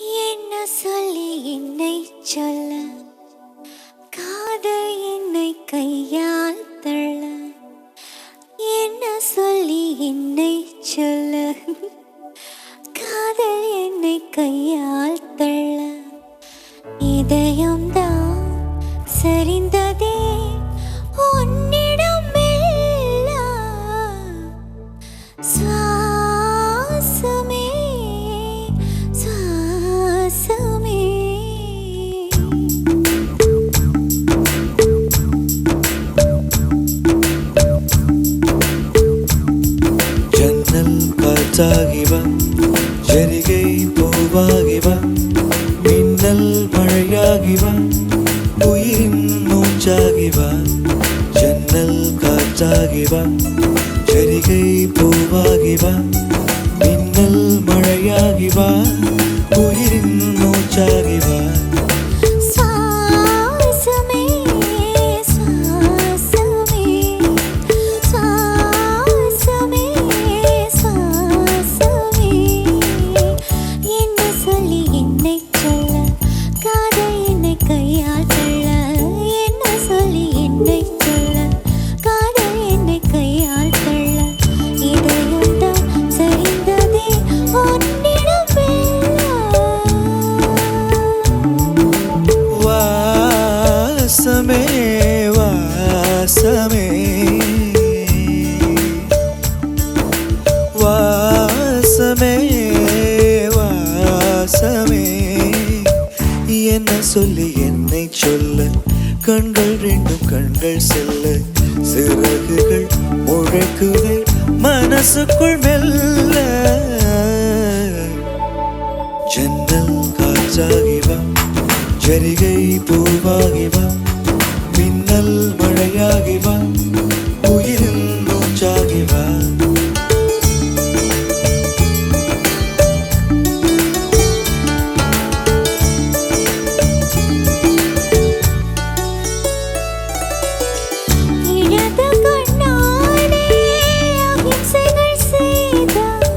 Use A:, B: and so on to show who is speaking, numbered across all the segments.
A: என்ன சொல்லி என்னை சொல்ல, காதல் என்னை கையால் தள்ள. என்ன சொல்லி என்னை சொல்ல, காதல் என்னை கையால் தள்ள. இதயம்தான் சரிந்ததே உன்னிடம் மெல்ல. சுவாசமே சுவாசமே.
B: ஜன்னல் காற்றாகிவா, ஜரிகை பூவாகிவா, மின்னல் மழையாகிவா, உயிரின் மூச்சாகிவா. ஜன்னல் காற்றாகிவா, ஜரிகை பூவாகிவா, மின்னல் மழையாகிவா, உயிரின் மூச்சாகிவா.
A: சுவாசமே சுவாசமே சுவாசமே சுவாசமே. என்ன சொல்லி என்னை சொல்ல, காதல் என்னை கையால் தள்ள. என்ன சொல்லி என்னை சொல்ல, காதல் என்னை கையால் தள்ள. இதயம்தான் சரிந்ததே உன்னிடம் மெல்ல.
B: வாசமே வாசமே வாசமே வாசமே. என்ன சொல்லி என்னை சொல்ல, கண்கள் ரெண்டும் கண்கள் செல்ல. சிறகுகள் முழக்குதே மனசுக்குள் மெல்ல. ஜன்னல் காற்றாகிவா, ஜரிகை பூவாகிவா, மின்னல் மழையாகிவா, உயிரின் மூச்சாகிவா.
A: இடது கண்ணாலே அகிம்சைகள் செய்தார்,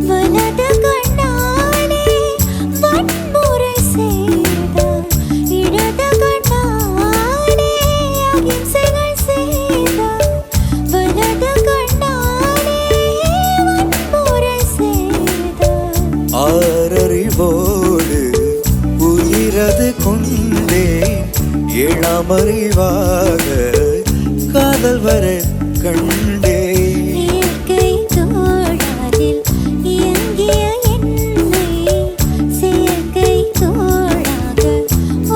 A: வலது கண்ணாலே வன்முறை செய்தார். இடது கண்ணாலே அகிம்சைகள் செய்தார், வலது கண்ணாலே வன்முறை செய்தார்.
B: ஆறறிவோடு உயிரது கொண்டேன், ஏழாம் அறிவாக காதல் வர கண்டேன்.
A: இயற்கை தோழாதில் இயங்கிய என்னை செயற்கை தோழாக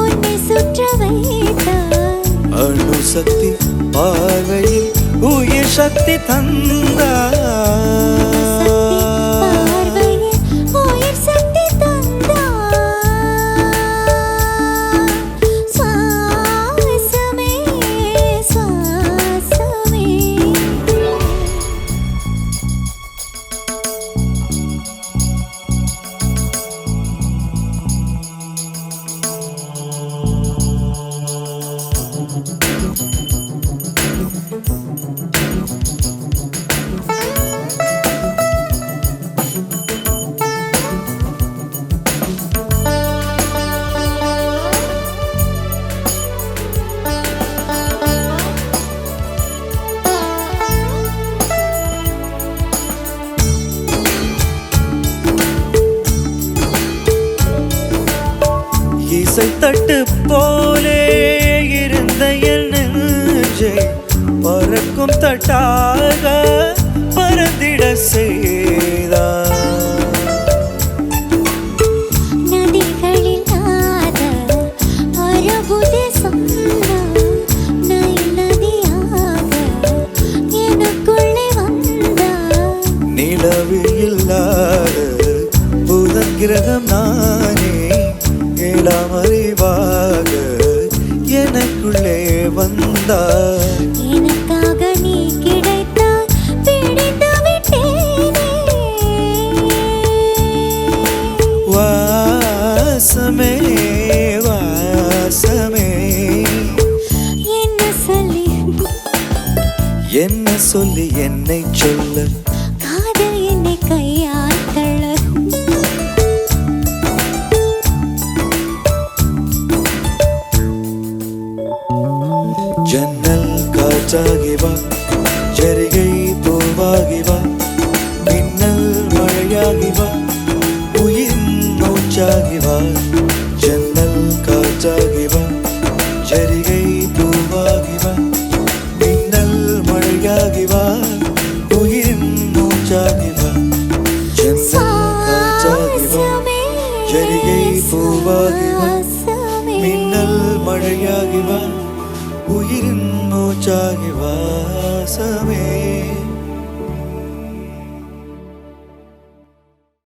A: உன்னை சுற்ற வைத்தார்.
B: அணுசக்தி பார்வையில் உயிர் சக்தி தந்தார்.
A: பார்வையில் உயிர் சக்தி தந்தார். சுவாசமே சுவாசமே.
B: இசைத்தட்டு போலே இருந்த என் நெஞ்சை பறக்கும் தட்டாக பறந்திட செய்தார்.
A: நதிகளில் நாத அரபுதே சொன்னார், நைல் நதியாக எனக்குள்ளே வந்தார்.
B: நிலவில் இல்லாத புதன் கிரகம் நானே, ஏழாம் அறிவாக எனக்குள்ளே வந்தார்.
A: எனக்காக நீ கிடைத்தால் பிடித்து விட்டேனே.
B: வாசமே வாசமே. என்ன சொல்லி என்னை சொல்ல,
A: காதல் என்னை கையால் தள்ள.
B: மழையாகி வா உயிரின் மூச்சாகி வாசமே